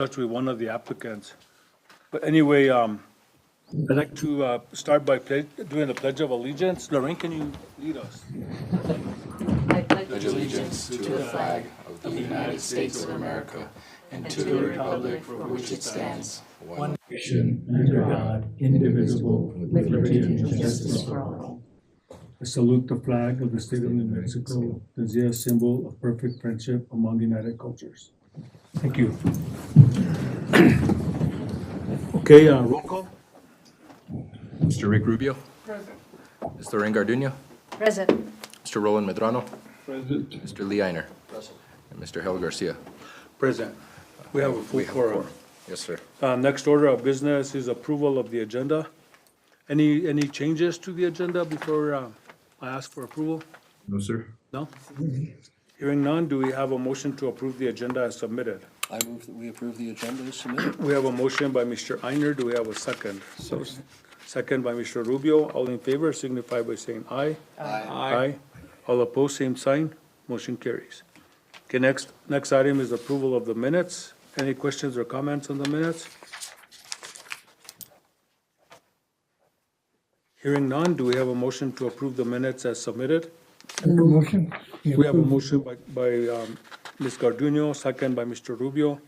touch with one of the applicants. But anyway, I'd like to start by doing the Pledge of Allegiance. Lorraine, can you lead us? I pledge allegiance to the flag of the United States of America and to the republic for which it stands, one nation, under God, indivisible, with liberty and justice for all. I salute the flag of the state of New Mexico, the symbol of perfect friendship among united cultures. Thank you. Okay, roll call. Mr. Rick Rubio. Present. Mr. Lorraine Garduño. Present. Mr. Roland Medrano. Present. Mr. Lee Einer. Present. And Mr. Hel Garcia. Present. We have a full quorum. Yes, sir. Next order of business is approval of the agenda. Any changes to the agenda before I ask for approval? No, sir. No? Hearing none, do we have a motion to approve the agenda as submitted? I move that we approve the agenda as submitted. We have a motion by Mr. Einer. Do we have a second? Second by Mr. Rubio. All in favor signify by saying aye. Aye. All opposed, same sign. Motion carries. Okay, next item is approval of the minutes. Any questions or comments on the minutes? Hearing none, do we have a motion to approve the minutes as submitted? Motion. We have a motion by Ms. Garduño, second by Mr. Rubio.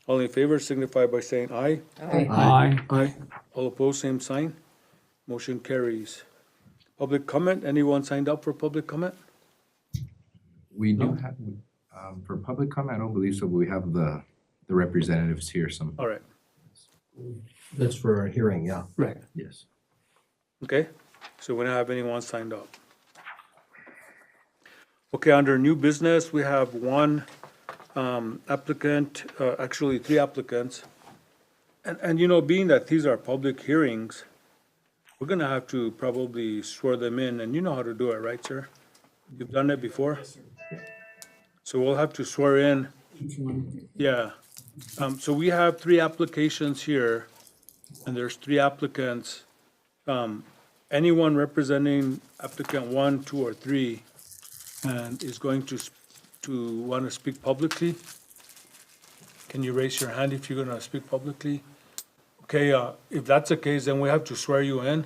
All in favor signify by saying aye. Aye. Aye. All opposed, same sign. Motion carries. Public comment, anyone signed up for public comment? We do have, for public comment, I don't believe so, but we have the representatives here, some, All right, That's for our hearing, yeah. right, yes. okay. So we don't have anyone signed up. Okay, under new business, we have one applicant, actually three applicants. And you know, being that these are public hearings, we're gonna have to probably swear them in, and you know how to do it, right, sir? You've done it before? So we'll have to swear in. Yeah. So we have three applications here, and there's three applicants. Anyone representing applicant 1, 2, or 3, and is going to want to speak publicly? Can you raise your hand if you're gonna speak publicly? Okay, if that's the case, then we have to swear you in,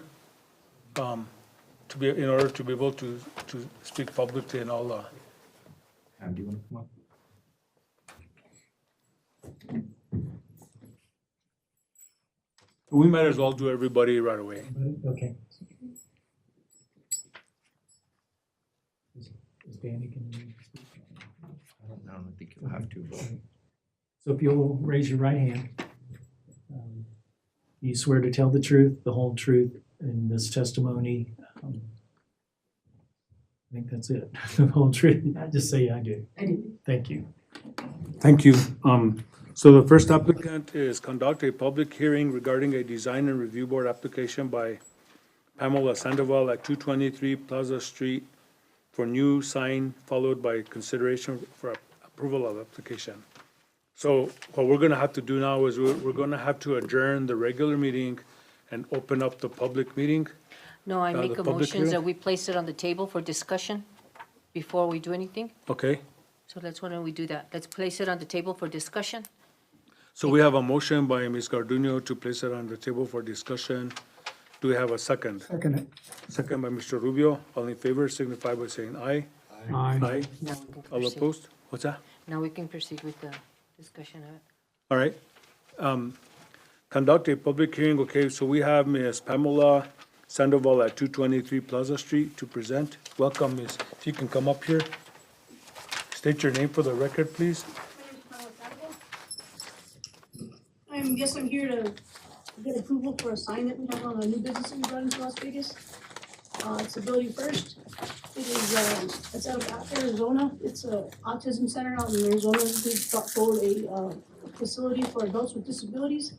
in order to be able to speak publicly and all. Pam, do you want to come up? We might as well do everybody right away. Okay. Is Danny can speak? I don't think you'll have to, but So if you'll raise your right hand. You swear to tell the truth, the whole truth in this testimony. I think that's it, the whole truth. Just say I do. I do. Thank you. Thank you. So the first applicant is conduct a public hearing regarding a design and review board application by Pamela Sandoval at 223 Plaza Street for new sign, followed by consideration for approval of application. So what we're gonna have to do now is we're gonna have to adjourn the regular meeting and open up the public meeting. No, I The make a public motion hearing? that we place it on the table for discussion before we do anything. Okay? So why don't we do that? Let's place it on the table for discussion. So we have a motion by Ms. Garduño to place it on the table for discussion. Do we have a second? Second. Second by Mr. Rubio. All in favor signify by saying aye. Aye. Aye. Now we can All proceed. opposed? What's that? Now we can proceed with the discussion of it. All right. Conduct a public hearing, okay, so we have Ms. Pamela Sandoval at 223 Plaza Street to present. Welcome, Ms. If you can come up here. State your name for the record, please. I'm here to get approval for a sign that we have on a new business that we brought into Las Vegas. It's Ability First. It is, it's out of Arizona. It's a autism center out in Arizona. We brought forward a facility for adults with disabilities.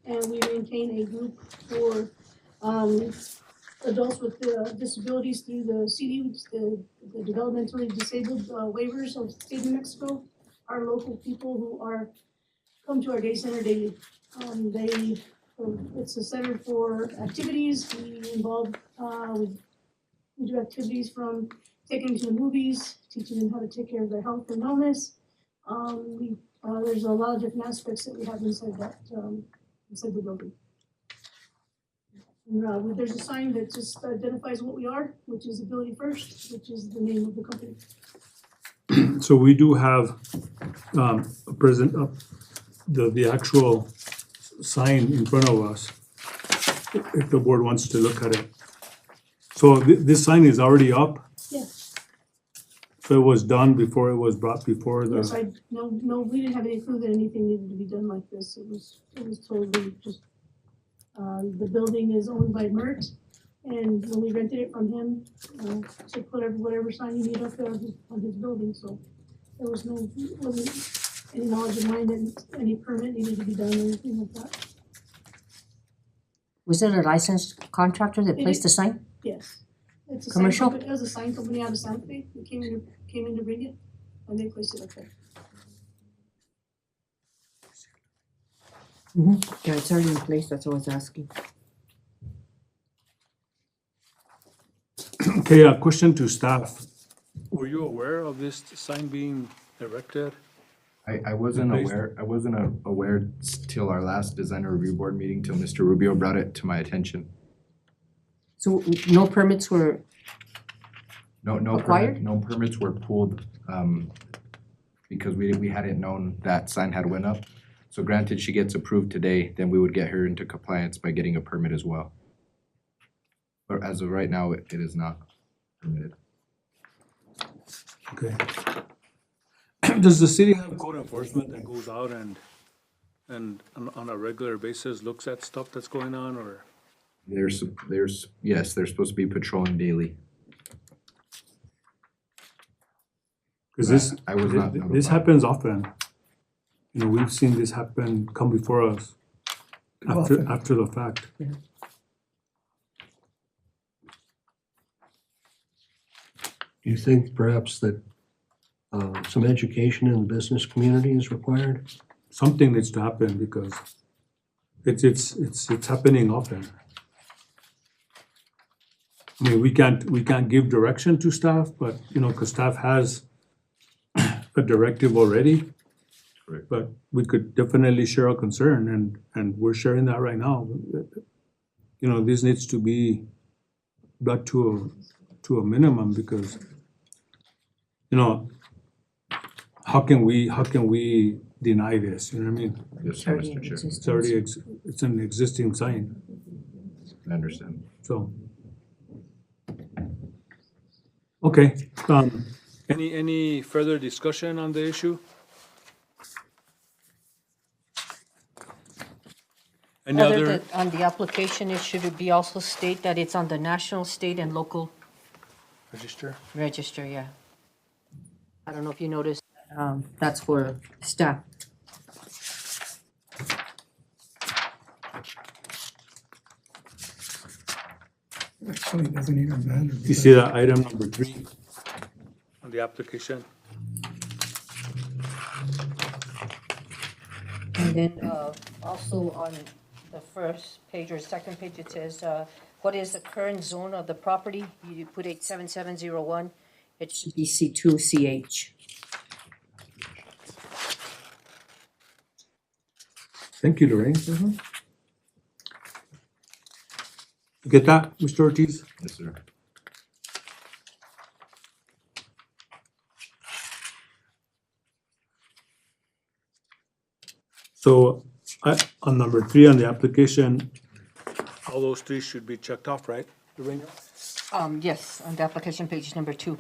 And we maintain a group for, adults with disabilities through the CD, the developmentally disabled waivers of the state of New Mexico. Our local people who come to our day center daily. It's a center for activities. We involve, we do activities from taking them to the movies, teaching them how to take care of their health and wellness. We There's a lot of different aspects that we have inside inside the building. And, there's a sign that just identifies what we are, which is Ability First, which is the name of the company. So we do have a present, the actual sign in front of us, if the board wants to look at it. So this sign is already up? Yes. So it was done before it was brought before Yes, the, no, we didn't have any clue that anything needed to be done like this. It was totally just, the building is owned by Mert, and when we rented it from him, to put whatever sign you need up there on his building, so there wasn't any knowledge of mine that any permit needed to be done or anything like that. Was it a licensed contractor that placed the sign? Yes. It's a sign Commercial? company- It was a sign company out of Santa Fe that came in to bring it, and they placed it up there. Yeah, it's already in place, that's what I was asking. okay, a question to staff. Were you aware of this sign being erected? I wasn't Replaced. aware till our last designer review board meeting, till Mr. Rubio brought it to my attention. So no permits were, No Acquired? no permits were pulled, because we hadn't known that sign had went up. So granted, she gets approved today, then we would get her into compliance by getting a permit as well. But as of right now, it is not permitted. Okay. Does the city have code enforcement that goes out and on a regular basis looks at stuff that's going on, or? Yes, they're supposed to be patrolling daily. Cause this, I was not this notified. happens often. You know, we've seen this happen, come before us after the fact. Do you think perhaps that some education in the business community is required? Something needs to happen because it's happening often. I mean, we can't give direction to staff, but, you know, cause staff has a directive already. Correct. But we could definitely share our concern and we're sharing that right now. You know, this needs to be brought to a minimum because, you know, how can we deny this, you know what I mean? Yes, sir, already in Mr. Chair. existence. It's already, it's an existing sign, I understand. so. Okay, any further discussion on the issue? Any Other other, than, on the application, it should be also state that it's on the national, state, and local register? register, yeah. I don't know if you noticed, that's for staff. Actually, it doesn't even matter. You see that item number 3 on the application? And then, also on the first page or second page, it says, what is the current zone of the property? You put 87701, it should be C2CH. Thank you, Lorraine. You get that, Mr. Ortiz? Yes, sir. So, on number 3 on the application, all those 3 should be checked off, right, Lorraine? Yes, on the application, page number 2.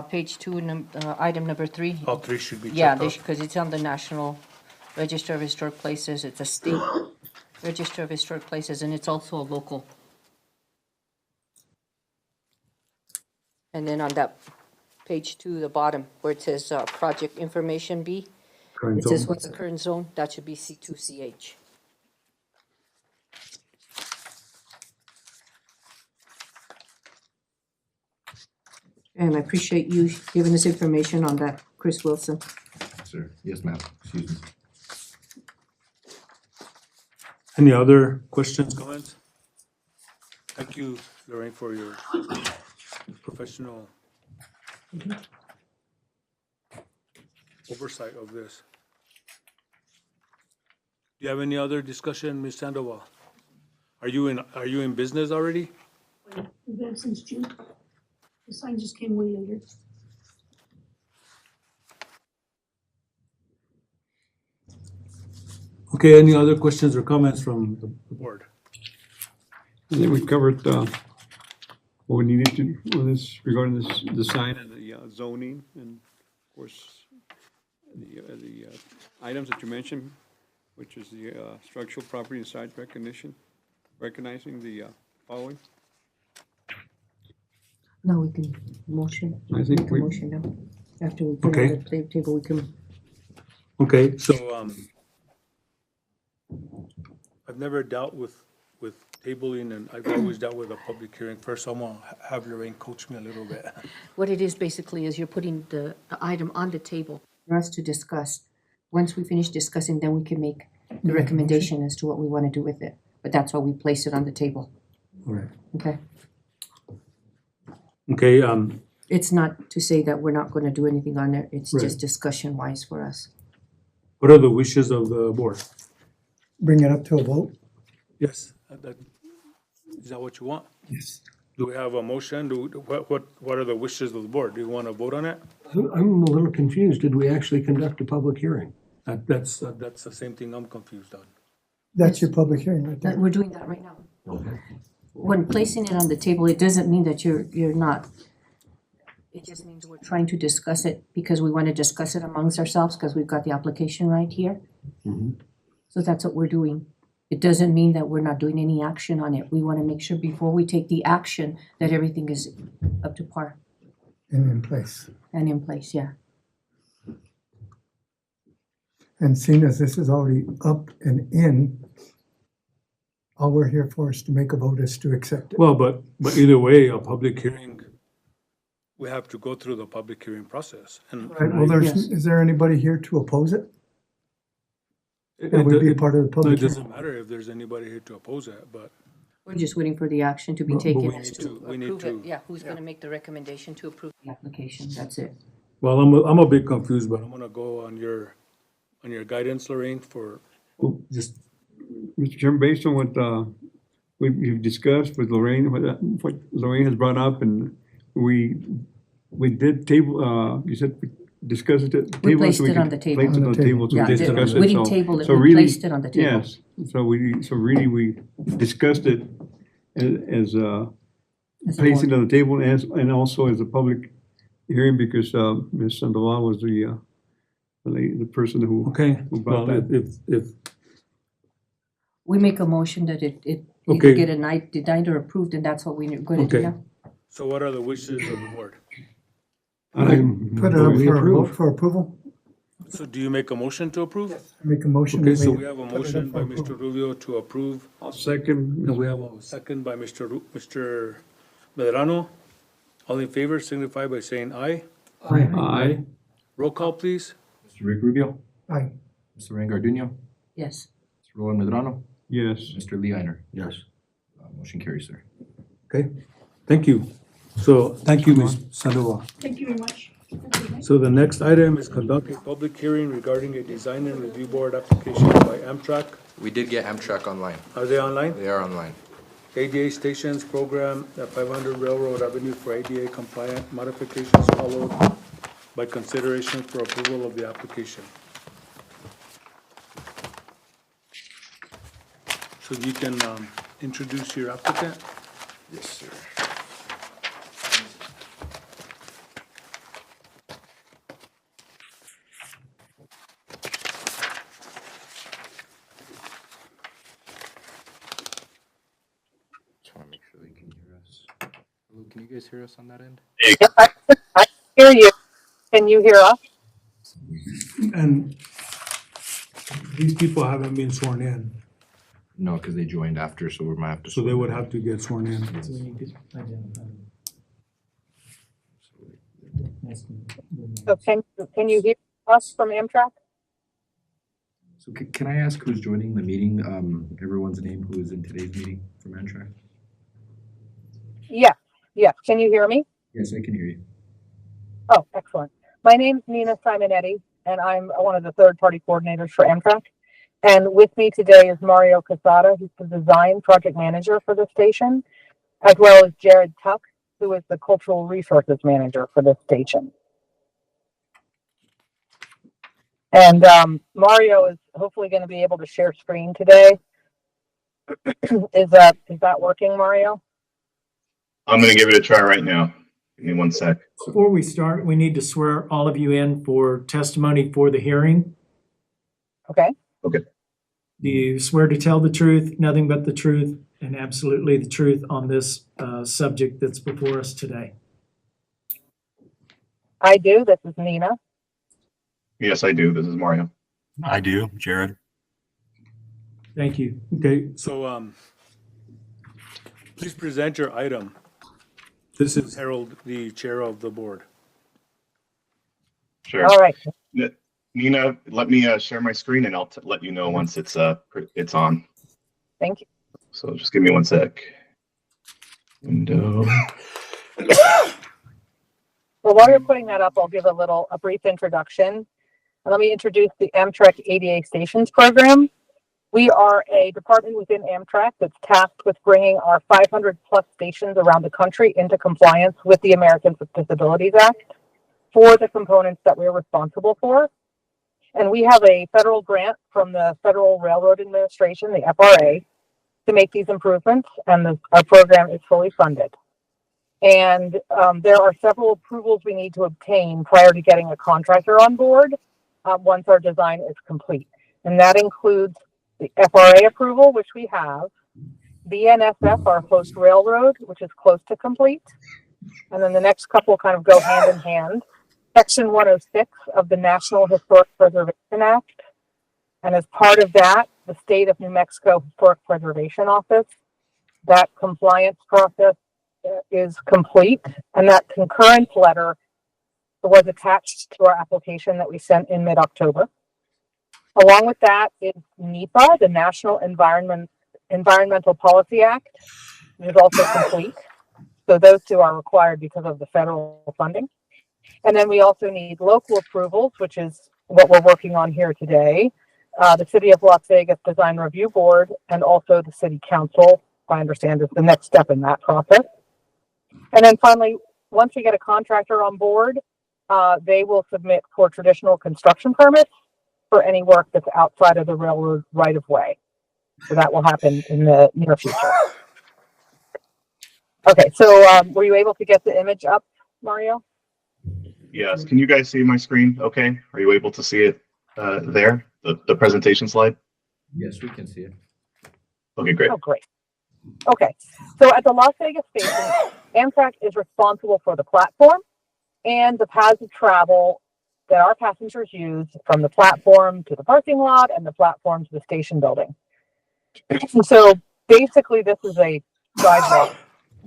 Page 2, item number 3. All 3 should be Yeah, checked off. because it's on the National Register of Historic Places, it's a state Register of Historic Places, and it's also a local. And then on that page 2, the bottom, where it says, project information B, Current it says zone. what's the current zone, that should be C2CH. And I appreciate you giving us information on that, Chris Wilson. Sir, yes, ma'am, excuse me. Any other questions, comments? Thank you, Lorraine, for your professional oversight of this. you have any other discussion, Ms. Sandoval? Are you in business already? We've been since June. The sign just came way later. Okay, any other questions or comments from the board? I think we covered what we needed to, on this, regarding this, the sign and the zoning, and of course, the items that you mentioned, which is the structural property and site recognition, recognizing the following. Now we can motion. I think Make a we- motion now. After we put Okay. it on the table, we can, Okay, so, I've never dealt with tabling, and I've always dealt with a public hearing first, so I'm gonna have Lorraine coach me a little bit. what it is basically is you're putting the item on the table for us to discuss. Once we finish discussing, then we can make the recommendation as to what we want to do with it. But that's why we place it on the table, All right. okay? Okay, It's not to say that we're not going to do anything on it, it's Right. just discussion wise for us. what are the wishes of the board? Bring it up to a vote? Yes, is that what you want? Yes. Do we have a motion? What are the wishes of the board? Do you want to vote on it? I'm a little confused. Did we actually conduct a public hearing? That's the same thing I'm confused on. That's your public hearing right That, there. we're doing that right now. When placing it on the table, it doesn't mean that you're not. It just means we're trying to discuss it because we want to discuss it amongst ourselves because we've got the application right here. So that's what we're doing. It doesn't mean that we're not doing any action on it. We want to make sure before we take the action that everything is up to par And in place. and in place, yeah. And seeing as this is already up and in, all we're here for is to make a vote is to accept it. Well, but either way, a public hearing, we have to go through the public hearing process. And Right, well, Yes. is there anybody here to oppose it? That would be part of the It public doesn't hearing. matter if there's anybody here to oppose it, but We're just waiting for the action to be But taken we as need to to- we need approve it. to- Yeah, who's gonna make the recommendation to approve the application, that's it. well, I'm a bit confused, but I'm gonna go on your guidance, Lorraine, for just, Mr. Chairman, based on what we've discussed with Lorraine, what Lorraine has brought up, and we did table, you said we discussed it. We table placed so it on could the table. place it on the table to Yeah, discuss it. we didn't so- table it, so we really- placed it on the table. Yes, so really we discussed it as As a placing board. it on the table and also as a public hearing because Ms. Sandoval was the person who. okay, Who brought well, that? if, We make a motion that it either Okay. get denied or approved, and that's what we're gonna do Okay. now. so what are the wishes of the board? Put it up We for a approve. vote for approval? So do you make a motion to approve? Make a motion. Okay, that so we we have a put it up motion for by approval. Mr. Rubio to approve, I'll second. and we have a second by Mr. Medrano. All in favor signify by saying aye. Aye. Roll call, please. Mr. Rick Rubio, Aye. Mr. Ray Garduno, Yes. Mr. Roland Medrano, Yes. Mr. Lee Einer. Yes. Motion carries, sir. Okay, thank you. So, thank you, Ms. Sandoval. Thank you very much. Okay, So the next item is conduct a public hearing regarding a design and review board application by Amtrak. We did get Amtrak online. Are they online? They are online. ADA stations program at 500 Railroad Avenue for ADA compliant modifications followed by consideration for approval of the application. So you can introduce your applicant? Yes, sir. Just want to make sure they can hear us. Hello, can you guys hear us on that end? I hear you. Can you hear us? And these people haven't been sworn in, No, because they joined after, so we might have to. so they would have to get sworn in. So we need to identify them. That's good. So can you hear us from Amtrak? So can I ask who's joining the meeting? Everyone's name who is in today's meeting from Amtrak? Yeah. Can you hear me? Yes, I can hear you. Oh, excellent. My name's Nina Simonetti, and I'm one of the third-party coordinators for Amtrak. And with me today is Mario Casada, who's the design project manager for the station, as well as Jared Tuck, who is the cultural resources manager for the station. And Mario is hopefully going to be able to share screen today. Is that working, Mario? I'm going to give it a try right now. Give me 1 sec. Before we start, we need to swear all of you in for testimony for the hearing. Okay. Do you swear to tell the truth, nothing but the truth, and absolutely the truth on this subject that's before us today? I do. This is Nina. Yes, I do. This is Mario. I do, Jared. Thank you. Okay, so, please present your item. This is Harold, the chair of the board. Sure. All right. Nina, let me share my screen and I'll let you know once it's on. Thank you. So just give me 1 sec. Window. Well, while you're putting that up, I'll give a brief introduction. Let me introduce the Amtrak ADA Stations program. We are a department within Amtrak that's tasked with bringing our 500 plus stations around the country into compliance with the Americans with Disabilities Act for the components that we're responsible for. And we have a federal grant from the Federal Railroad Administration, the FRA, to make these improvements, and our program is fully funded. And there are several approvals we need to obtain prior to getting a contractor on board once our design is complete. And that includes the FRA approval, which we have, BNSF, our host railroad, which is close to complete. And then the next couple kind of go hand in hand. Section 106 of the National Historic Preservation Act. And as part of that, the State of New Mexico Historic Preservation Office, that compliance process is complete. And that concurrence letter was attached to our application that we sent in mid-October. Along with that is NEPA, the National Environmental Policy Act, which is also complete. So those two are required because of the federal funding. And then we also need local approvals, which is what we're working on here today. The City of Las Vegas Design Review Board and also the City Council, I understand, is the next step in that process. And then finally, once we get a contractor on board, they will submit for traditional construction permits for any work that's outside of the railroad right-of-way. So that will happen in the near future. Okay, so were you able to get the image up, Mario? Yes. Can you guys see my screen? Okay. Are you able to see it there? The presentation slide? Yes, we can see it. Okay, great. Oh, great. Okay, so at the Las Vegas station, Amtrak is responsible for the platform and the paths of travel that our passengers use from the platform to the parking lot and the platform to the station building. So basically, this is a sidewalk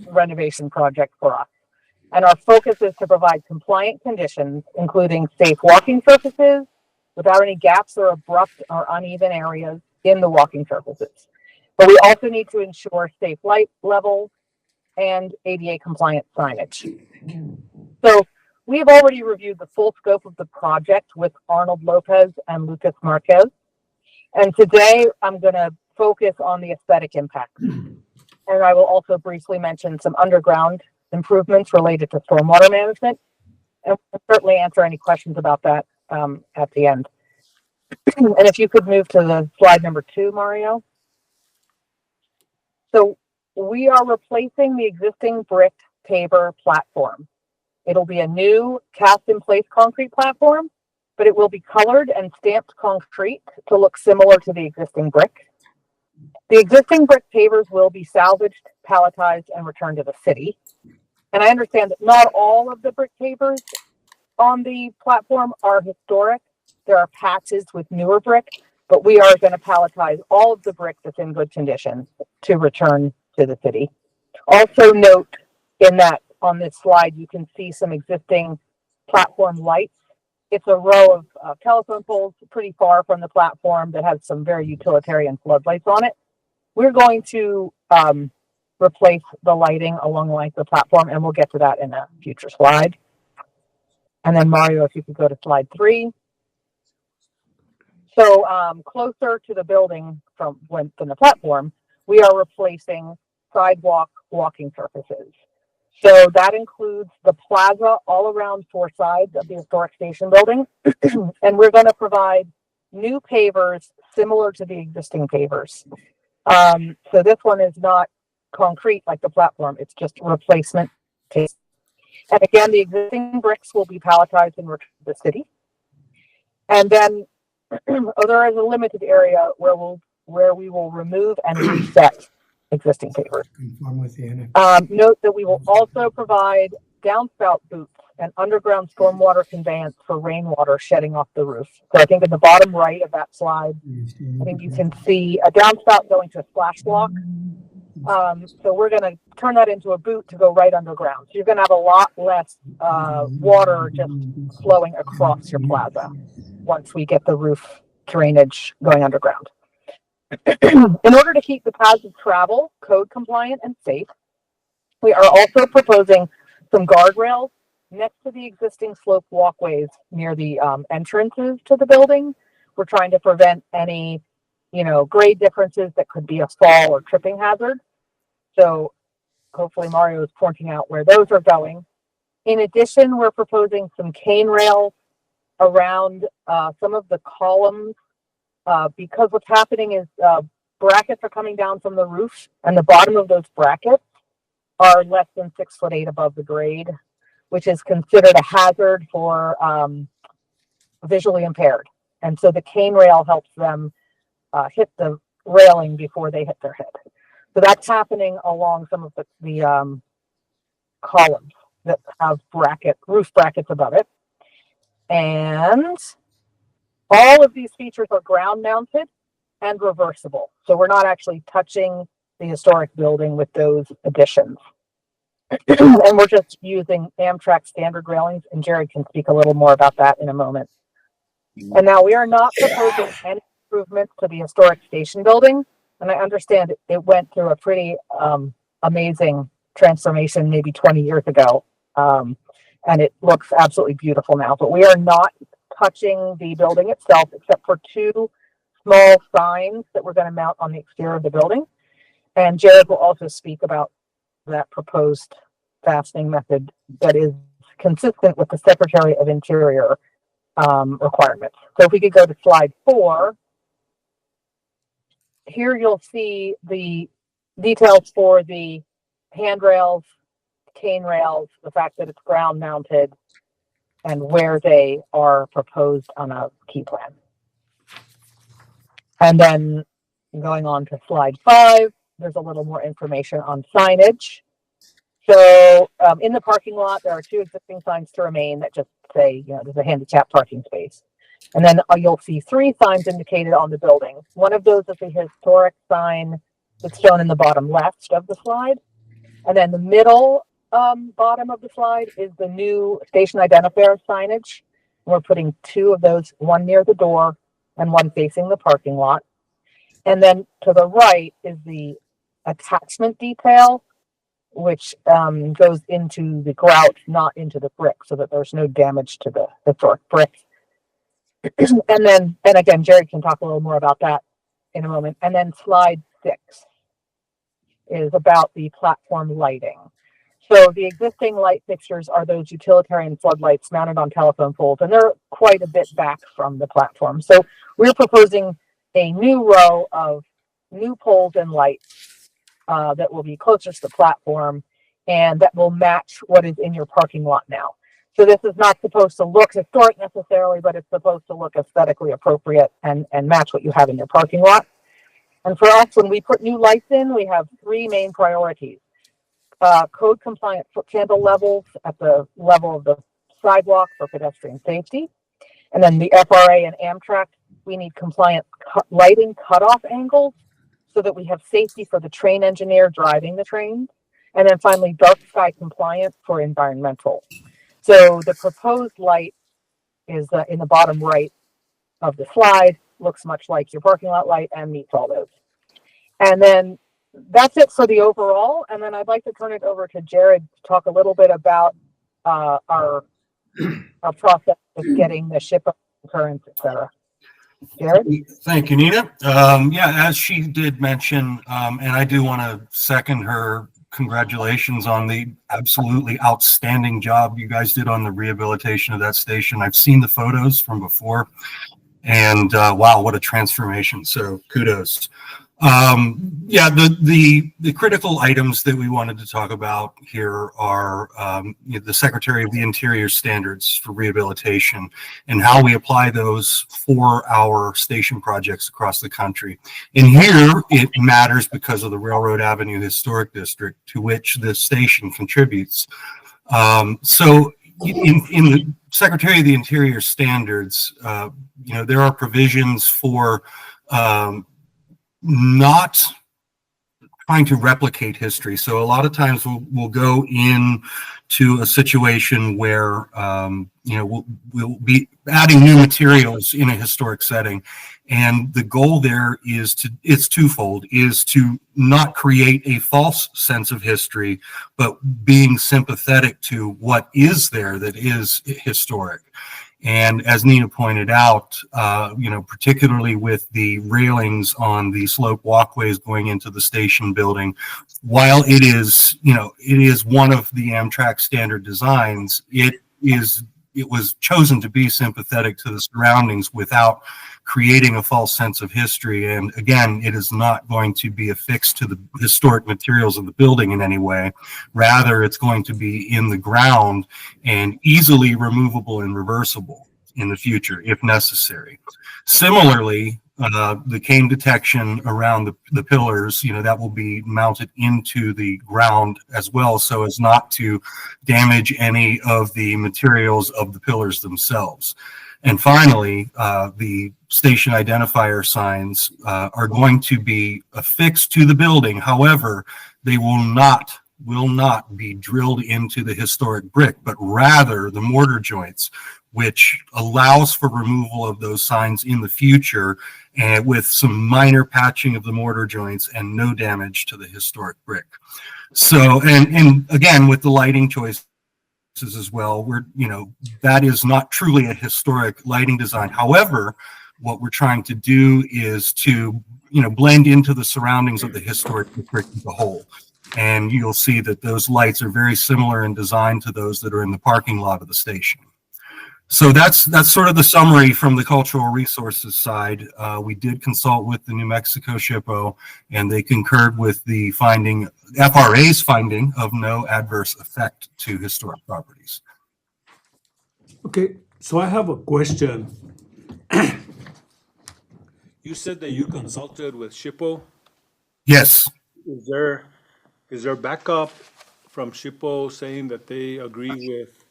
renovation project for us. And our focus is to provide compliant conditions, including safe walking surfaces without any gaps or abrupt or uneven areas in the walking surfaces. But we also need to ensure safe light levels and ADA compliant signage. So we have already reviewed the full scope of the project with Arnold Lopez and Lucas Marquez. And today I'm going to focus on the aesthetic impact. And I will also briefly mention some underground improvements related to stormwater management, and we'll certainly answer any questions about that at the end. And if you could move to the slide number 2, Mario. So we are replacing the existing brick paver platform. It'll be a new cast-in-place concrete platform, but it will be colored and stamped concrete to look similar to the existing brick. The existing brick pavers will be salvaged, palletized, and returned to the city. And I understand that not all of the brick pavers on the platform are historic. There are patches with newer brick, but we are going to palletize all of the brick that's in good condition to return to the city. Also note in that on this slide, you can see some existing platform lights. It's a row of telephone poles pretty far from the platform that has some very utilitarian floodlights on it. We're going to replace the lighting along the platform, and we'll get to that in a future slide. And then Mario, if you could go to slide 3. So closer to the building from the platform, we are replacing sidewalk walking surfaces. So that includes the plaza all around four sides of the historic station building. And we're going to provide new pavers similar to the existing pavers. So this one is not concrete like the platform, it's just replacement tape. And again, the existing bricks will be palletized and returned to the city. And then there is a limited area where we will remove and reset existing pavers. Conform with the annex. Note that we will also provide downspout boots and underground stormwater conveyance for rainwater shedding off the roof. So I think in the bottom right of that slide, I think you can see a downspout going to a splash block. So we're going to turn that into a boot to go right underground. So you're going to have a lot less water just flowing across your plaza once we get the roof drainage going underground. In order to keep the paths of travel code compliant and safe, we are also proposing some guardrails next to the existing sloped walkways near the entrances to the building. We're trying to prevent any, grade differences that could be a fall or tripping hazard. So hopefully Mario is pointing out where those are going. In addition, we're proposing some cane rails around some of the columns because what's happening is brackets are coming down from the roof, and the bottom of those brackets are less than 6'8" above the grade, which is considered a hazard for visually impaired. And so the cane rail helps them hit the railing before they hit their head. So that's happening along some of the columns that have roof brackets above it. And all of these features are ground mounted and reversible. So we're not actually touching the historic building with those additions. And we're just using Amtrak standard railings, and Jared can speak a little more about that in a moment. And now we are not proposing any improvements to the historic station building. And I understand it went through a pretty amazing transformation maybe 20 years ago. And it looks absolutely beautiful now, but we are not touching the building itself except for two small signs that we're going to mount on the exterior of the building. And Jared will also speak about that proposed fastening method that is consistent with the Secretary of Interior requirements. So if we could go to slide 4, here you'll see the details for the handrails, cane rails, the fact that it's ground mounted, and where they are proposed on a key plan. And then going on to slide 5, there's a little more information on signage. So in the parking lot, there are 2 existing signs to remain that just say, there's a handicap parking space. And then you'll see 3 signs indicated on the building. One of those is a historic sign that's shown in the bottom left of the slide. And then the middle bottom of the slide is the new station identifier signage. We're putting 2 of those, one near the door and one facing the parking lot. And then to the right is the attachment detail, which goes into the grout, not into the brick, so that there's no damage to the historic brick. And again, Jerry can talk a little more about that in a moment. And then slide 6 is about the platform lighting. So the existing light fixtures are those utilitarian floodlights mounted on telephone poles, and they're quite a bit back from the platform. So we're proposing a new row of new poles and lights that will be closer to the platform and that will match what is in your parking lot now. So this is not supposed to look historic necessarily, but it's supposed to look aesthetically appropriate and match what you have in your parking lot. And for us, when we put new lights in, we have 3 main priorities. Code compliant foot candle levels at the level of the sidewalk for pedestrian safety. And then the FRA and Amtrak, we need compliant lighting cutoff angles so that we have safety for the train engineer driving the train. And then finally, dark sky compliant for environmental. So the proposed light is in the bottom right of the slide, looks much like your parking lot light and meets all those. And then that's it for the overall. And then I'd like to turn it over to Jared to talk a little bit about our process of getting the ship of concurrence, et cetera. Jared? Thank you, Nina. Yeah, as she did mention, and I do want to second her congratulations on the absolutely outstanding job you guys did on the rehabilitation of that station. I've seen the photos from before, and wow, what a transformation. So kudos. Yeah, the critical items that we wanted to talk about here are the Secretary of the Interior standards for rehabilitation and how we apply those for our station projects across the country. And here it matters because of the Railroad Avenue Historic District to which this station contributes. So in the Secretary of the Interior standards, there are provisions for not trying to replicate history. So a lot of times we'll go into a situation where we'll be adding new materials in a historic setting, and the goal there it's twofold: is to not create a false sense of history, but being sympathetic to what is there that is historic. And as Nina pointed out, particularly with the railings on the slope walkways going into the station building, while it is one of the Amtrak standard designs, it was chosen to be sympathetic to the surroundings without creating a false sense of history. And again, it is not going to be affixed to the historic materials of the building in any way. Rather, it's going to be in the ground and easily removable and reversible in the future if necessary. Similarly, the cane detection around the pillars, that will be mounted into the ground as well, so as not to damage any of the materials of the pillars themselves. And finally, the station identifier signs are going to be affixed to the building. However, they will not be drilled into the historic brick, but rather the mortar joints, which allows for removal of those signs in the future, and with some minor patching of the mortar joints and no damage to the historic brick. So, and again, with the lighting choices as well, that is not truly a historic lighting design. However, what we're trying to do is to blend into the surroundings of the historic district as a whole. And you'll see that those lights are very similar in design to those that are in the parking lot of the station. So that's sort of the summary from the cultural resources side. We did consult with the New Mexico SHPO, and they concurred with the FRA's finding of no adverse effect to historic properties. Okay, so I have a question. You said that you consulted with SHPO. Yes. Is there backup from SHPO saying that they agree with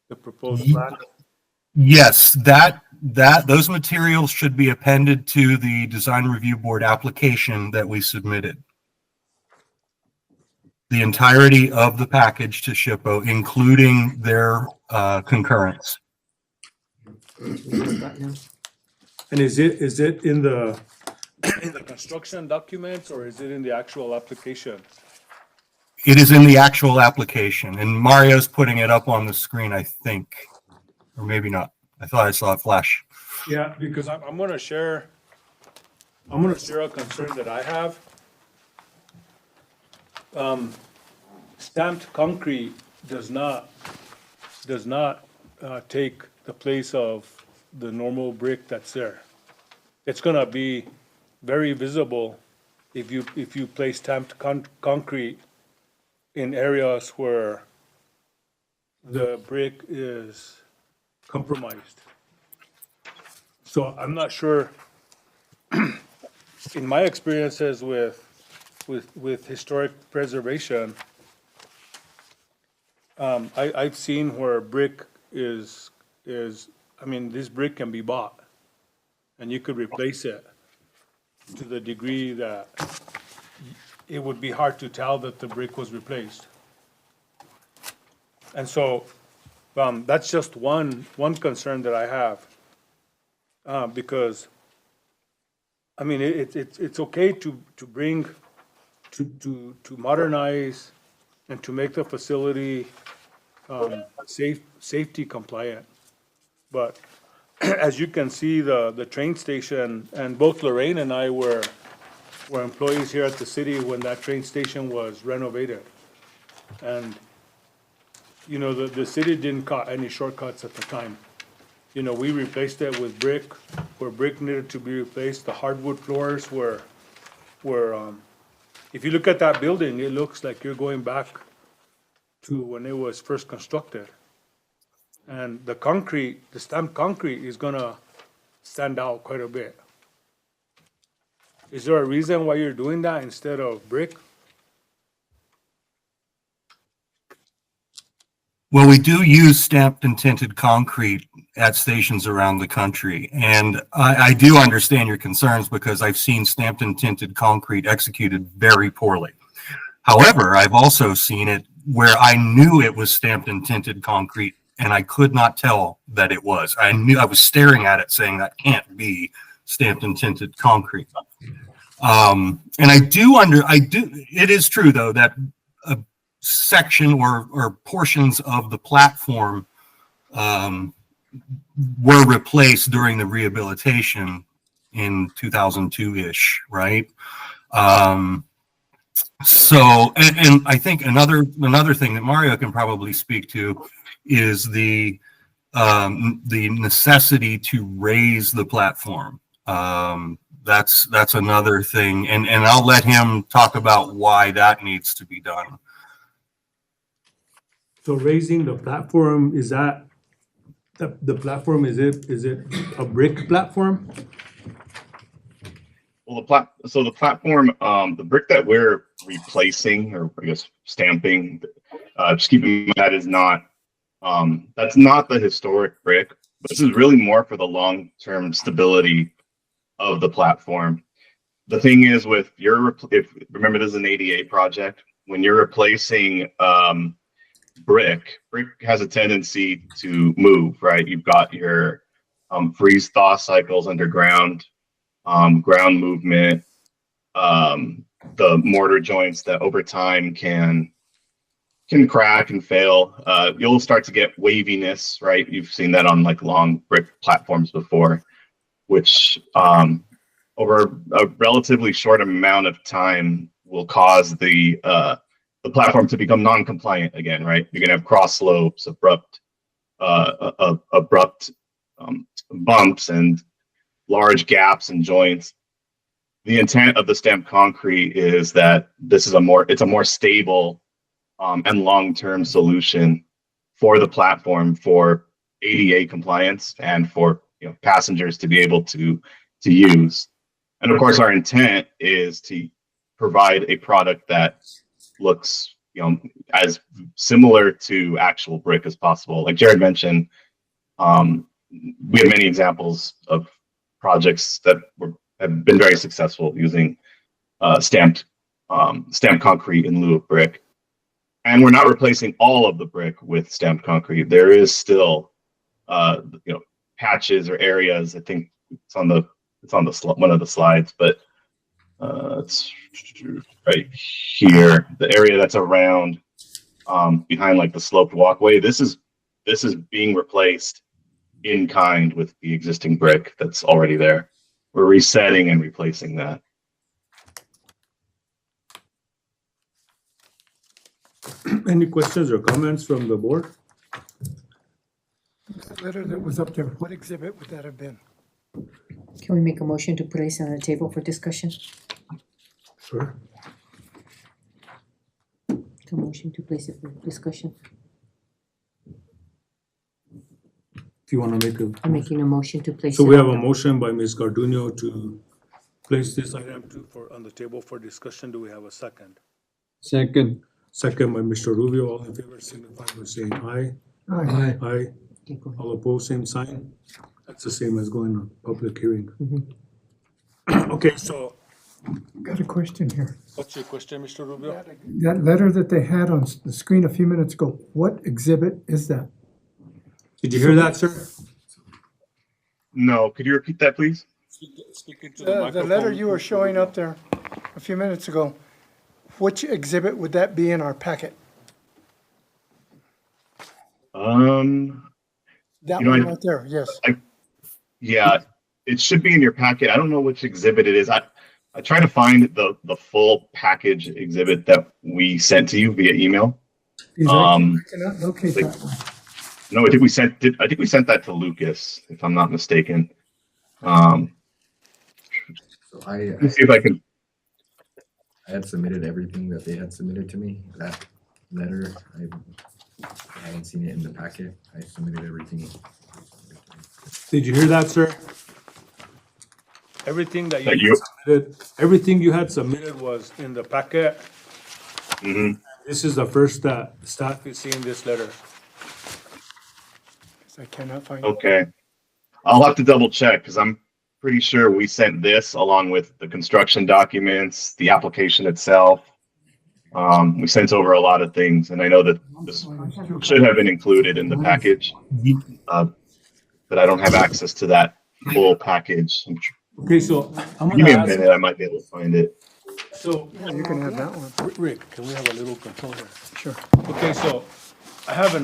the proposed plan? Yes, those materials should be appended to the design review board application that we submitted. The entirety of the package to SHPO, including their concurrence. And is it in the construction documents, or is it in the actual application? It is in the actual application, and Mario's putting it up on the screen, I think. Or maybe not. I thought I saw it flash. Yeah, because I'm gonna share a concern that I have. Stamped concrete does not take the place of the normal brick that's there. It's gonna be very visible if you place stamped concrete in areas where the brick is compromised. So I'm not sure, in my experiences with historic preservation, I've seen where brick is, this brick can be bought and you could replace it to the degree that it would be hard to tell that the brick was replaced. And so, that's just one concern that I have. Because, it's okay to bring, to modernize and to make the facility, safety compliant. But as you can see, the train station, and both Lorraine and I were employees here at the city when that train station was renovated. And, you know, the city didn't cut any shortcuts at the time. You know, we replaced it with brick, where brick needed to be replaced. The hardwood floors were, if you look at that building, it looks like you're going back to when it was first constructed. And the concrete, the stamped concrete is gonna stand out quite a bit. Is there a reason why you're doing that instead of brick? Well, we do use stamped and tinted concrete at stations around the country. And I do understand your concerns because I've seen stamped and tinted concrete executed very poorly. However, I've also seen it where I knew it was stamped and tinted concrete and I could not tell that it was. I knew, I was staring at it saying that can't be stamped and tinted concrete. And it is true though that a section or portions of the platform were replaced during the rehabilitation in 2002-ish, right? So, and I think another thing that Mario can probably speak to is the necessity to raise the platform. That's another thing, and I'll let him talk about why that needs to be done. So raising the platform, is that, the platform, is it a brick platform? Well, the platform, the brick that we're replacing, or I guess stamping, just keep in mind that is not, that's not the historic brick. But this is really more for the long-term stability of the platform. The thing is, with if remember, this is an ADA project. When you're replacing brick has a tendency to move, right? You've got your freeze-thaw cycles underground, ground movement, the mortar joints that over time can crack and fail. You'll start to get waviness, right? You've seen that on like long brick platforms before, which over a relatively short amount of time will cause the platform to become non-compliant again, right? You're gonna have cross slopes, abrupt bumps, and large gaps and joints. The intent of the stamped concrete is that this is it's a more stable and long-term solution for the platform for ADA compliance and for passengers to be able to use. And of course, our intent is to provide a product that looks as similar to actual brick as possible. Like Jared mentioned, we have many examples of projects that have been very successful using stamped concrete in lieu of brick. And we're not replacing all of the brick with stamped concrete. There is still patches or areas. I think it's on one of the slides, but it's right here, the area that's around behind like the sloped walkway. This is being replaced in kind with the existing brick that's already there. We're resetting and replacing that. Any questions or comments from the board? The letter that was up there, what exhibit would that have been? Can we make a motion to place on the table for discussion? Sure. A motion to place it for discussion. If you want to make I'm making a motion to place. so it we have on a motion by Ms. Garduno to place this item on the table for discussion. Do we have a second? Second. Second by Mr. Rubio. All in favor signify by saying aye. Aye. Aye. Okay, go ahead. All opposed, same sign. That's the same as going on public hearing. Okay, so Got a question here. what's your question, Mr. Rubio? That letter that they had on the screen a few minutes ago, what exhibit is that? Did you hear that, sir? No, could you repeat that, please? Speak into The microphone. letter you were showing up there a few minutes ago, which exhibit would that be in our packet? Um, That You know, one I- right there, yes. Yeah, it should be in your packet. I don't know which exhibit it is. I try to find the full package exhibit that we sent to you via email. I cannot locate like- that one. No, I think we sent that to Lucas, if I'm not mistaken. So Let me see if I can. I had submitted everything that they had submitted to me. That letter, I haven't seen it in the packet. I submitted everything. Did you hear that, sir? Everything that That you you- submitted, everything you had submitted was in the packet. Mhm. This is the first that staff is seeing this letter. I cannot find it. Okay. I'll have to double check because I'm pretty sure we sent this along with the construction documents, the application itself. We sent over a lot of things, and I know that this should have been included in the package. But I don't have access to that full package. Okay, so I'm Give gonna me a ask, minute, I might be able to find it. so, Yeah, you can have that one. Rick, can we have a little control here? Sure. Okay, so I'm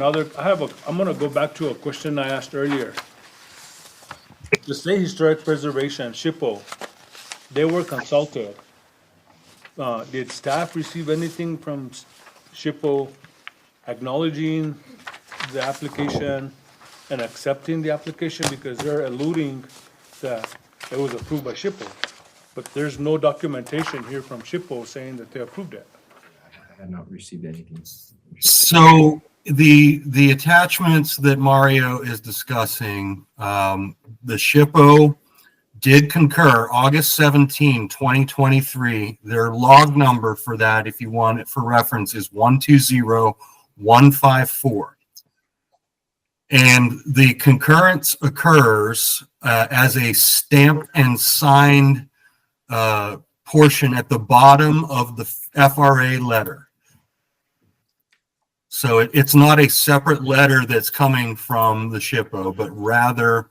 gonna go back to a question I asked earlier. The State Historic Preservation, SHPO, they were consulted. Did staff receive anything from SHPO acknowledging the application and accepting the application? Because they're alluding that it was approved by SHPO, but there's no documentation here from SHPO saying that they approved it. I had not received anything. So the attachments that Mario is discussing, the SHPO did concur August 17, 2023. Their log number for that, if you want it for reference, is 120154. And the concurrence occurs as a stamped and signed portion at the bottom of the FRA letter. So it's not a separate letter that's coming from the SHPO, but rather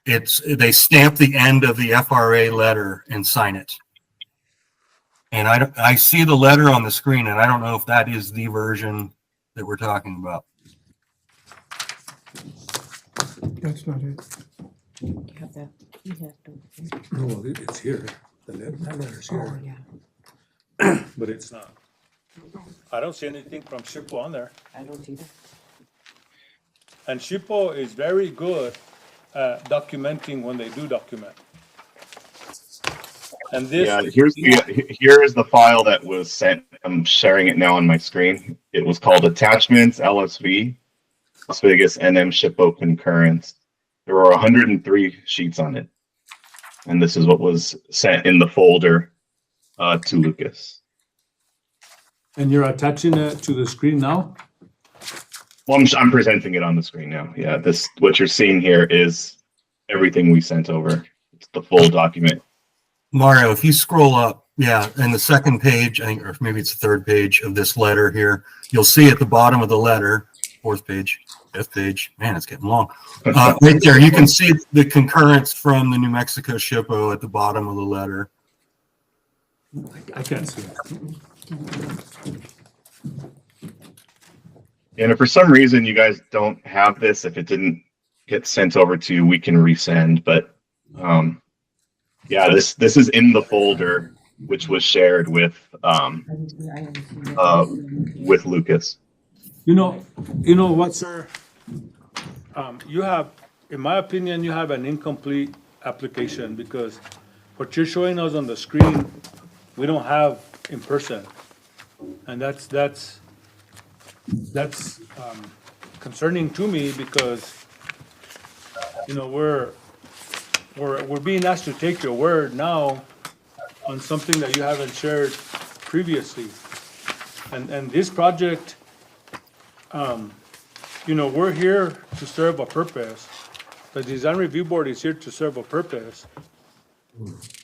they stamp the end of the FRA letter and sign it. And I see the letter on the screen, and I don't know if that is the version that we're talking about. That's not it. You have that, you have to. No, it's here. That letter's Oh, yeah. But it's not. I don't see anything from SHPO on there. I don't either. And SHPO is very good at documenting when they do document. And this. Yeah, here is the file that was sent. I'm sharing it now on my screen. It was called Attachments LSV, Las Vegas NM SHPO Concurrence. There were 103 sheets on it. And this is what was sent in the folder to Lucas. And you're attaching it to the screen now? Well, I'm presenting it on the screen now. Yeah, what you're seeing here is everything we sent over. It's the full document. Mario, if you scroll up, yeah, in the second page, I think, or maybe it's the third page of this letter here, you'll see at the bottom of the letter, fourth page, fifth page, man, it's getting long. Right there, you can see the concurrence from the New Mexico SHPO at the bottom of the letter. I can't see it. And if for some reason you guys don't have this, if it didn't get sent over to you, we can resend. But yeah, this is in the folder which was shared with Lucas. You know what, sir? You have, in my opinion, you have an incomplete application because what you're showing us on the screen, we don't have in person. And that's concerning to me because, we're being asked to take your word now on something that you haven't shared previously. And this project, we're here to serve a purpose. The Design Review Board is here to serve a purpose.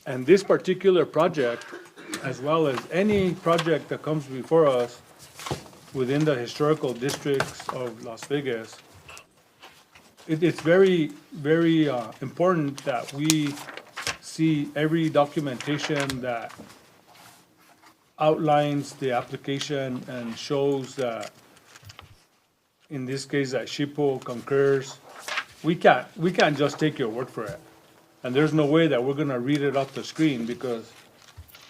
And this particular project, as well as any project that comes before us within the historical districts of Las Vegas, it's very, very important that we see every documentation that outlines the application and shows that, in this case, that SHPO concurs we can't just take your word for it. And there's no way that we're gonna read it off the screen because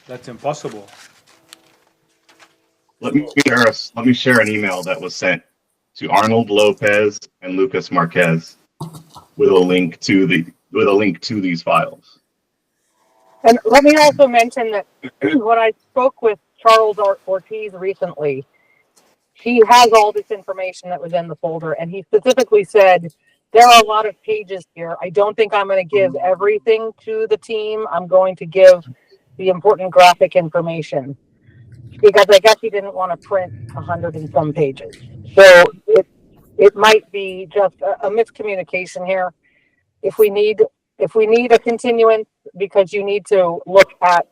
that's impossible. Let me share an email that was sent to Arnold Lopez and Lucas Marquez with a link to these files. And let me also mention that when I spoke with Charles Ortiz recently, he has all this information that was in the folder, and he specifically said, there are a lot of pages here. I don't think I'm going to give everything to the team. I'm going to give the important graphic information, because I guess he didn't want to print 100 and some pages. So it might be just a miscommunication here. If we need a continuance because you need to look at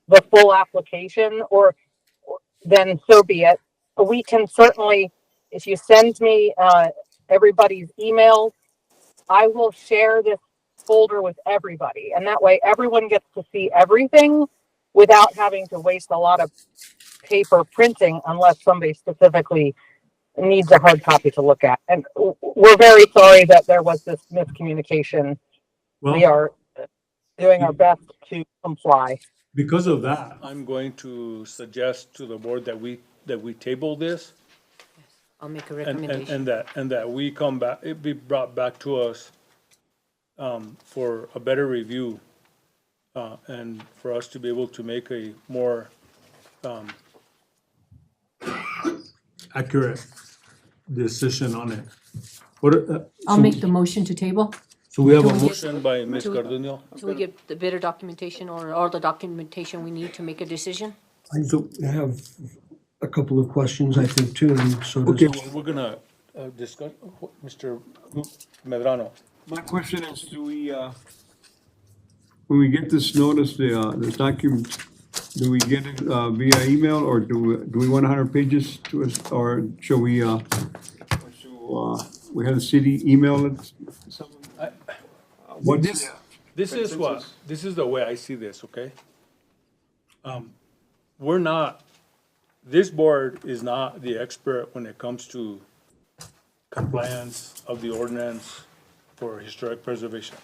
the full application, or then so be it. We can certainly, if you send me everybody's emails, I will share this folder with everybody, and that way everyone gets to see everything without having to waste a lot of paper printing unless somebody specifically needs a hard copy to look at. And we're very sorry that there was this miscommunication. We are doing our best to comply. Because of that, I'm going to suggest to the board that we table this I'll make a and recommendation. that we come back, it be brought back to us for a better review and for us to be able to make a more accurate decision on it. I'll make the motion to table. So we have a Till we get- motion by Ms. till we- Cardenio. Till we get the better documentation or all the documentation we need to make a decision? I have a couple of questions, I think, too, and so Okay, does. well, we're gonna discuss, Mr. Medrano. My question is, when we get this notice, the document, do we get it via email, or do we want 100 pages to us, or shall we have the city email it? This is the way I see this, okay? This board is not the expert when it comes to compliance of the ordinance for historic preservation.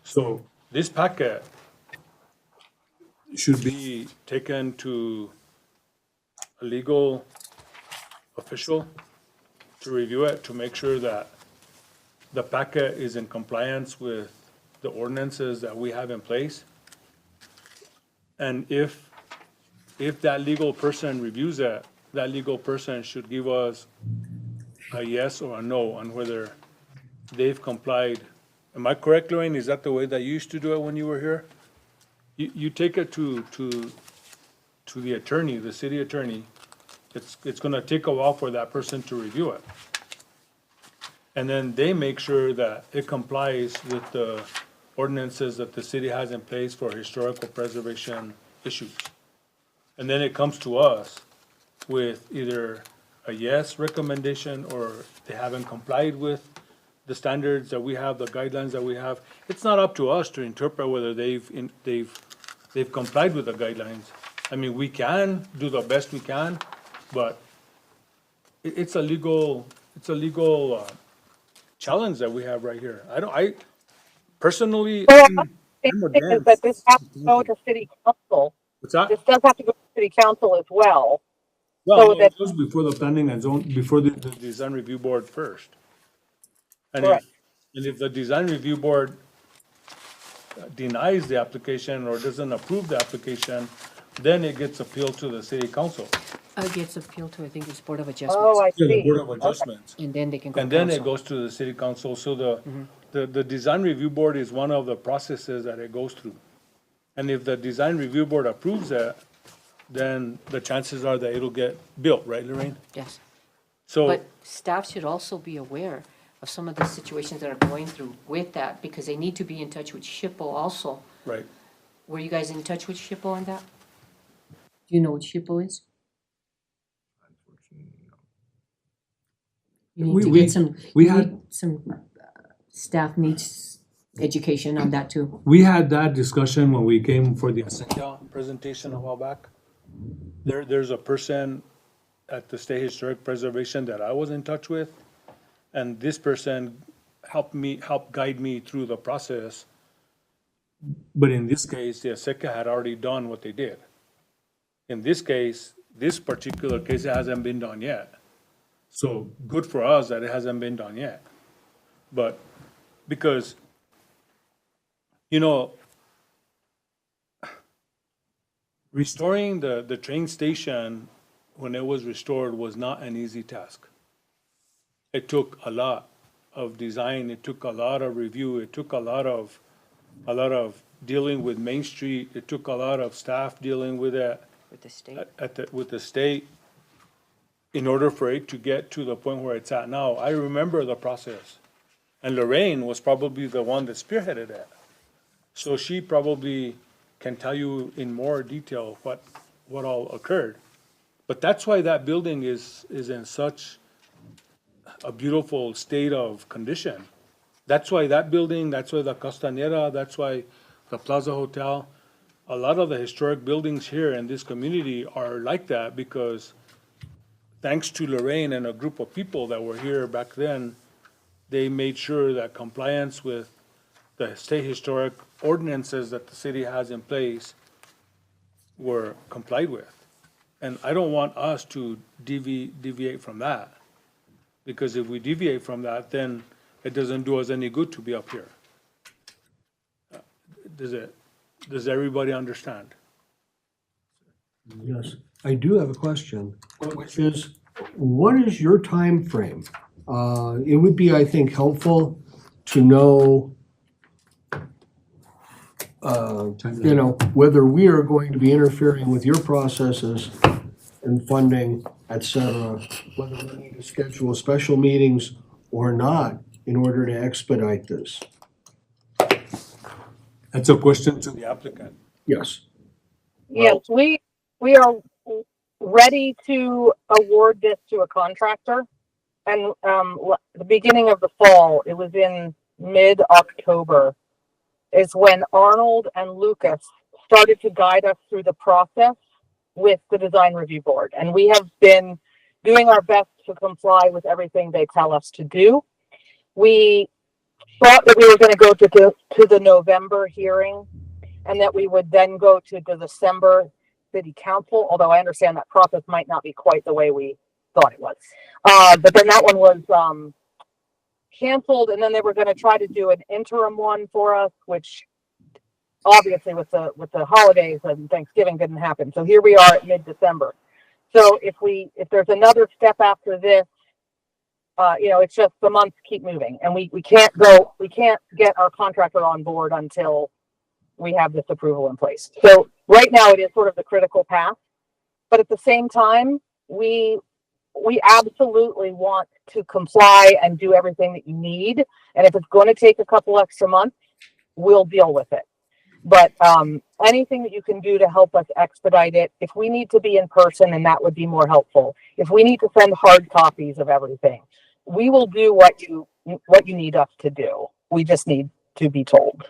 So this packet should be taken to a legal official to review it, to make sure that the packet is in compliance with the ordinances that we have in place. And if that legal person reviews it, that legal person should give us a yes or a no on whether they've complied. Am I correct, Lorraine? Is that the way that you used to do it when you were here? You take it to the attorney, the city attorney. It's gonna take a while for that person to review it. And then they make sure that it complies with the ordinances that the city has in place for historical preservation issues. And then it comes to us with either a yes recommendation, or they haven't complied with the standards that we have, the guidelines that we have. It's not up to us to interpret whether they've complied with the guidelines. I mean, we can do the best we can, but it's a legal challenge that we have right here. I personally, Well, I'm is against. that this has to go to city council. What's that? This does have to go to city council as well. Well, So no, that- it goes before the planning and zone, before the design review board first. And Correct. if the design review board denies the application or doesn't approve the application, then it gets appealed to the city council. It gets appealed to, I think it's Board of Adjustments. Oh, I Yeah, the see. Board of Adjustments. And then they can go And then it council. goes to the city council, so the design review board is one of the processes that it goes through. And if the design review board approves it, then the chances are that it'll get built, right, Lorraine? Yes. So, But staff should also be aware of some of the situations that are going through with that, because they need to be in touch with SHPO also. right, Were you guys in touch with SHPO on that? Do you know what SHPO is? You need to get some, we you had- need some, staff needs education on that too. we had that discussion when we came for the Essentia presentation a while back. There's a person at the State Historic Preservation that I was in touch with, and this person help guide me through the process. But in this case, the SECA had already done what they did. In this case, this particular case, it hasn't been done yet. So good for us that it hasn't been done yet. But because, you know, restoring the train station when it was restored was not an easy task. It took a lot of design, it took a lot of review, it took a lot of dealing with Main Street, it took a lot of staff dealing with it With the state? with the state in order for it to get to the point where it's at now. I remember the process. And Lorraine was probably the one that spearheaded it. So she probably can tell you in more detail what all occurred. But that's why that building is in such a beautiful state of condition. That's why that building, that's why the Costanera, that's why the Plaza Hotel, a lot of the historic buildings here in this community are like that because thanks to Lorraine and a group of people that were here back then, they made sure that compliance with the state historic ordinances that the city has in place were complied with. And I don't want us to deviate from that. Because if we deviate from that, then it doesn't do us any good to be up here. Does everybody understand? Yes, I do have a question, which is, what is your time frame? It would be, I think, helpful to know, whether we are going to be interfering with your processes and funding, et cetera, whether we need to schedule special meetings or not in order to expedite this. That's a question to the applicant. Yes. Yes, we are ready to award this to a contractor. And the beginning of the fall, it was in mid-October, is when Arnold and Lucas started to guide us through the process with the design review board. And we have been doing our best to comply with everything they tell us to do. We thought that we were going to go to the November hearing and that we would then go to the December city council, although I understand that process might not be quite the way we thought it was. But then that one was canceled, and then they were going to try to do an interim one for us, which obviously with the holidays and Thanksgiving didn't happen. So here we are at mid-December. So if there's another step after this, it's just the months keep moving, and we can't get our contractor on board until we have this approval in place. So right now it is sort of the critical path, but at the same time, we absolutely want to comply and do everything that you need. And if it's going to take a couple extra months, we'll deal with it. But anything that you can do to help us expedite it, if we need to be in person, and that would be more helpful. If we need to send hard copies of everything, we will do what you need us to do. We just need to be told.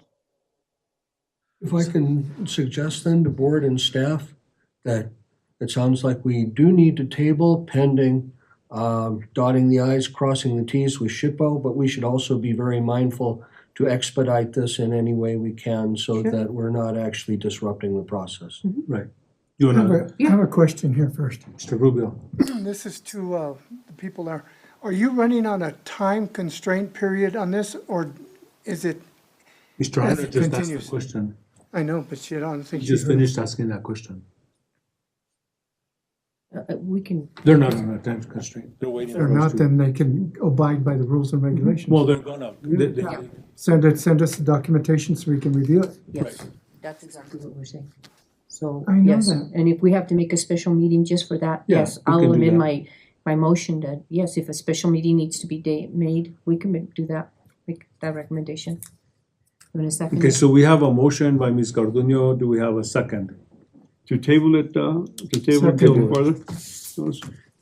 If I can suggest then to board and staff that it sounds like we do need to table pending dotting the i's, crossing the t's with SHPO, but we should also be very mindful to expedite this in any way we can so that we're not actually disrupting the process. Right. You I have a question here first. Mr. Rubio? This is to the people there. Are you running on a time constraint period on this, or is it? Mr. As Hunter it just asked the continues. question. I know, but I don't think He you just heard. finished asking that question. We can, They're not on a time constraint. They're waiting. If they're for us not, to- then they can abide by the rules and regulations. Well, they're gonna. Yeah. Send us the documentation so we can review it. yes, that's exactly what we're saying. So, I know yes, that. and if we have to make a special meeting just for that, Yeah, yes, we I'll can do amend that. my motion that, yes, if a special meeting needs to be made, we can do that, make that recommendation. In a second. Okay, so we have a motion by Ms. Garduño. Do we have a second? To table it till Second. further?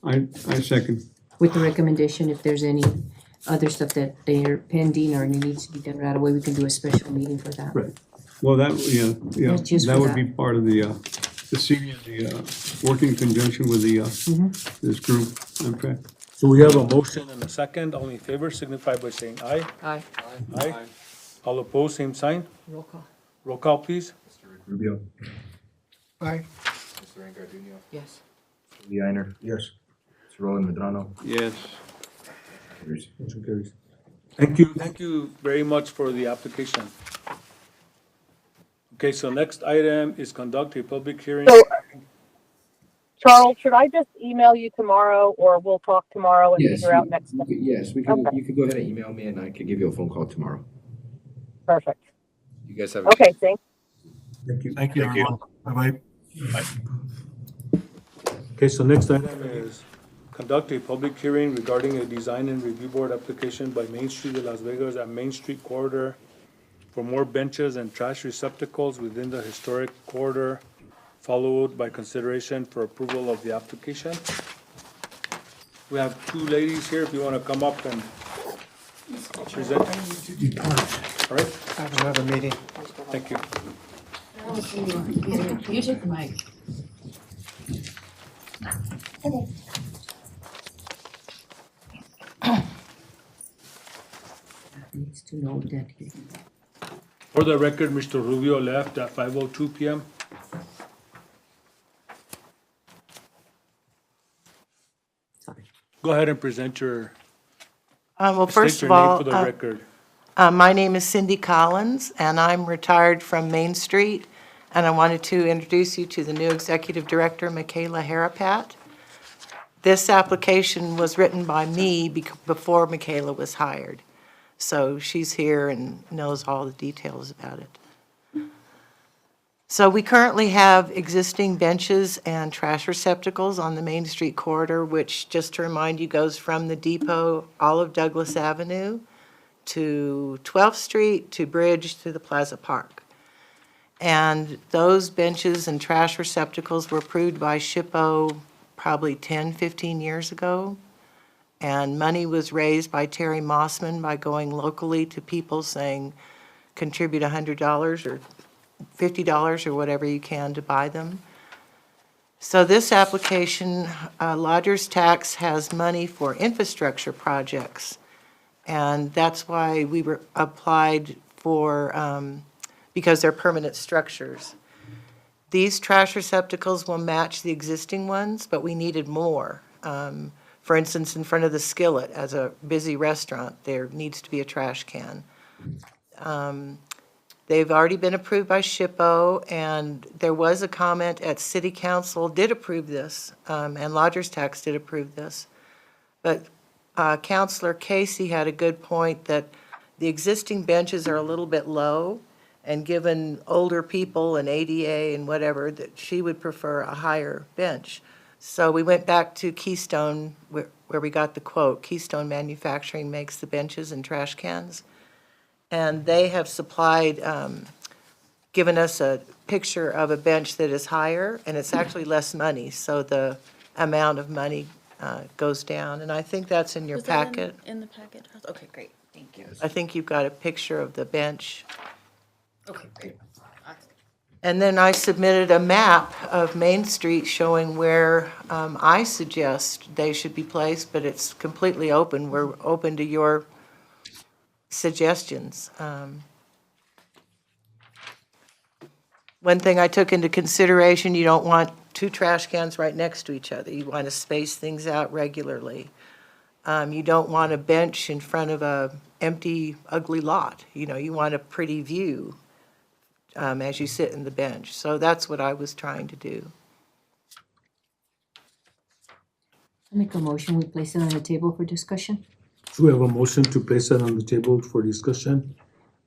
I second. With the recommendation, if there's any other stuff that they're pending or it needs to be done right away, we can do a special meeting for that. Right. Well, that, That's just that for would that. be part of the city, working in conjunction with the, Mhm. this group, okay? So we have a motion and a second. All in favor signify by saying aye. Aye. Aye. All opposed, same sign. Roll call. Roll call, please. Mr. Rick Rubio, Aye. Mr. Engarduno, Yes. Mr. Leiner, Yes. Mr. Roland Medrano. Yes. Carries. Motion carries. Thank you very much for the application. Okay, so next item is conduct a public hearing. So, Charles, should I just email you tomorrow, or we'll talk tomorrow and Yes, figure out next step? yes, we can, Okay. you can go ahead and email me and I can give you a phone call tomorrow. Perfect. You guys have. Okay, thanks. Thank you. Thank you, everyone. Bye-bye. Okay, so next item is conduct a public hearing regarding a design and review board application by Main Street of Las Vegas at Main Street corridor for more benches and trash receptacles within the historic corridor, followed by consideration for approval of the application. We have two ladies here, if you want to come up and present. All right, I have another meeting. thank you. You take the mic. Needs to know that he. For the record, Mr. Rubio left at 5:02 PM. Sorry. Go ahead and present your, Well, state first your of name all, for the record. my name is Cindy Collins, and I'm retired from Main Street, and I wanted to introduce you to the new Executive Director, Michaela Harapat. This application was written by me before Michaela was hired, so she's here and knows all the details about it. So we currently have existing benches and trash receptacles on the Main Street corridor, which, just to remind you, goes from the depot, all of Douglas Avenue, to 12th Street, to Bridge, to the Plaza Park. And those benches and trash receptacles were approved by SHPO probably 10, 15 years ago. And money was raised by Terry Mossman by going locally to people saying, contribute $100 or $50 or whatever you can to buy them. So this application, lodger's tax has money for infrastructure projects. And that's why we were applied for, because they're permanent structures. These trash receptacles will match the existing ones, but we needed more. For instance, in front of the Skillet, as a busy restaurant, there needs to be a trash can. They've already been approved by SHPO, and there was a comment at City Council did approve this, and lodger's tax did approve this. But Councilor Casey had a good point that the existing benches are a little bit low, and given older people and ADA and whatever, that she would prefer a higher bench. So we went back to Keystone, where we got the quote, Keystone Manufacturing makes the benches and trash cans. And they have supplied, given us a picture of a bench that is higher, and it's actually less money, so the amount of money goes down. And I think that's in your Was that packet. in the packet? Okay, great, thank you. I think you've got a picture of the bench. Okay, great. And then I submitted a map of Main Street showing where I suggest they should be placed, but it's completely open. We're open to your suggestions. One thing I took into consideration, you don't want two trash cans right next to each other. You want to space things out regularly. You don't want a bench in front of a empty, ugly lot. You know, you want a pretty view as you sit in the bench. So that's what I was trying to do. I make a motion, we place it on the table for discussion. So we have a motion to place that on the table for discussion.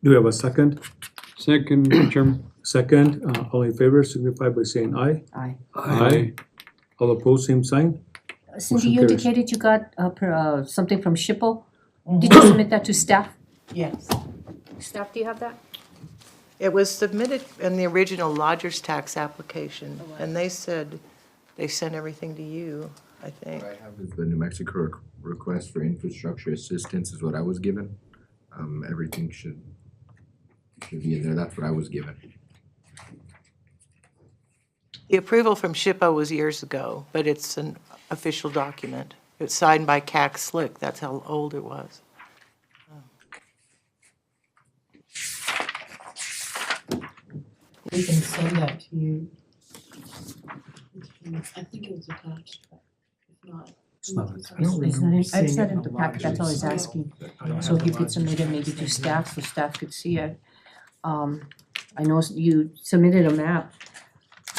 Do we have a second? Second, Chairman. Second, all in favor signify by saying aye. Aye. Aye. All opposed, same sign. Cindy, you Motion carries. indicated you got something from SHPO. Did you submit that to staff? Yes. Staff, do you have that? It was submitted in the original lodger's tax application, and they said they sent everything to you, I think. What I have is the New Mexico request for infrastructure assistance is what I was given. Everything should be in there. That's what I was given. The approval from SHPO was years ago, but it's an official document. It's signed by CAC Slick, that's how old it was. We can send that to you. I think it was attached, but if not. It's not It's not in, it's not in the packet, that's all I was asking. So if you could submit it maybe to staff, so staff could see it. I know you submitted a map,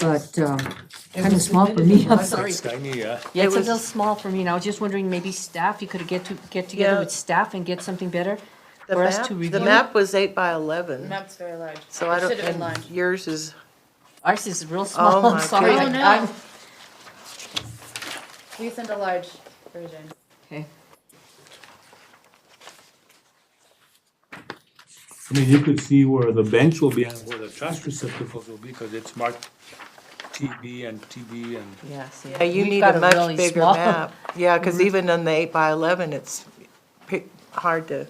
but, kind of small for me, I'm sorry. It's tiny, yeah. Yeah, it's a was- little small for me, and I was just wondering, maybe staff, you could get together Yeah. with staff and get something better The for us map, to the review. map was 8 by 11, Map's very large. so I It don't, should have been and large. yours is, Ours is real small, my I'm sorry. goodness. Oh, no. I'm- We sent a large version. Okay. I mean, you could see where the bench will be and where the trash receptacles will be, because it's marked TB and TB and. Yeah, see. yeah, you we've need got a much really bigger small- map. Yeah, because even on the 8 by 11, it's hard to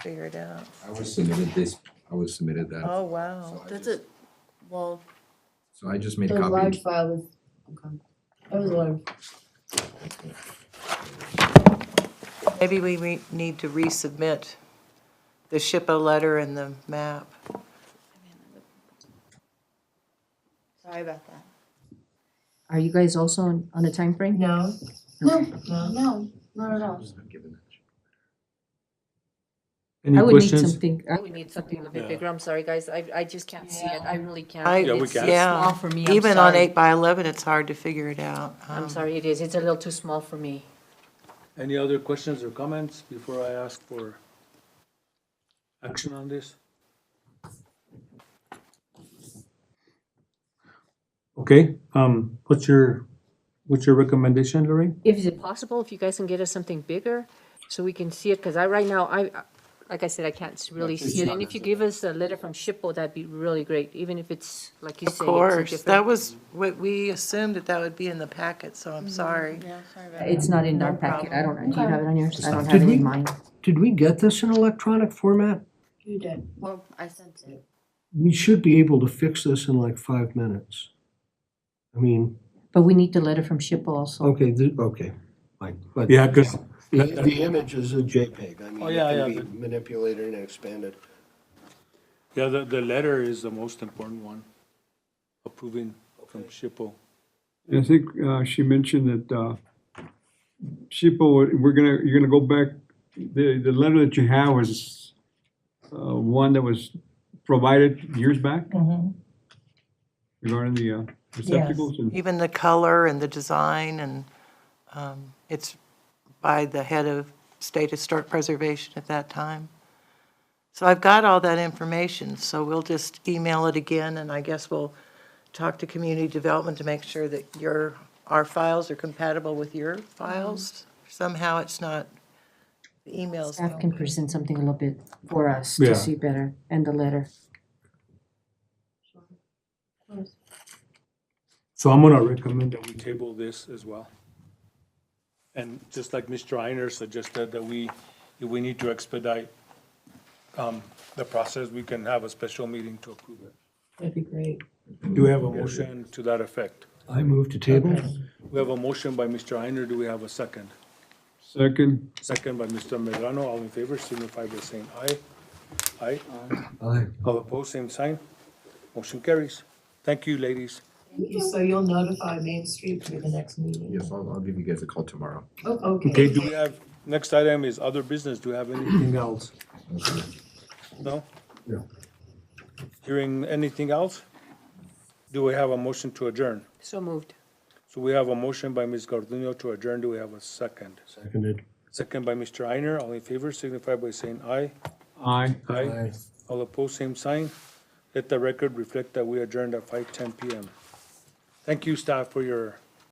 figure it out. I was submitted that. Oh, wow. That's it. Well, So I just made a the copy. large file was, okay. That was large. Maybe we need to resubmit the SHPO letter and the map. Sorry about that. Are you guys also on a time frame? No. No, no, not at all. Any I would need questions? something, I would need something a little bit Yeah. bigger, I'm sorry, guys, I just can't see it, I really can't. Yeah, we It's can. small for me, I'm Even on sorry. 8 by 11, it's hard to figure it out. I'm sorry, it is, it's a little too small for me. Any other questions or comments before I ask for action on this? Okay, what's your recommendation, Lorraine? Is it possible if you guys can get us something bigger, so we can see it, because right now, like I said, I can't really see it, and if you give us a letter from SHPO, that'd be really great, even if it's, like you say, Of it's a course, that different. was what we assumed that would be in the packet, so I'm sorry. Yeah, sorry about that. It's not in our packet, I don't, do you have it on yours? I don't have Did it we- in mine. Did we get this in electronic format? You did. Well, I sent it. We should be able to fix this in like 5 minutes. I mean, But we need the letter from SHPO also. okay, okay, fine, but. Yeah, because. The image is a JPEG, I mean, Oh, yeah, it yeah, can but- be manipulated and expanded. Yeah, the letter is the most important one, approving from SHPO. I think she mentioned that SHPO, you're gonna go back, the letter that you have was one that was provided years back regarding the receptacles and. Even the color and the design, and it's by the head of State Historic Preservation at that time. So I've got all that information, so we'll just email it again, and I guess we'll talk to Community Development to make sure that our files are compatible with your files. Somehow it's not, the emails. Staff don't- can present something a little bit for us Yeah. to see better, and the letter. So I'm gonna recommend that we table this as well. And just like Mr. Einer suggested, that if we need to expedite the process, we can have a special meeting to approve it. That'd be great. Do we have a motion to that effect? I move to table. We have a motion by Mr. Einer, do we have a second? Second. Second by Mr. Medrano, all in favor, signify by saying aye. Aye. Aye. All opposed, same sign. Motion carries. Thank you, ladies. So you'll notify Main Street for the next meeting? Yes, I'll give you guys a call tomorrow. Okay, do we have, next item is other business, do we have anything else? No? No. Hearing anything else? Do we have a motion to adjourn? So moved. So we have a motion by Ms. Garduno to adjourn, do we have a second? Seconded. Second by Mr. Einer, all in favor, signify by saying aye. Aye. Aye. All opposed, same sign. Let the record reflect that we adjourned at 5:10 PM. Thank you, staff, for your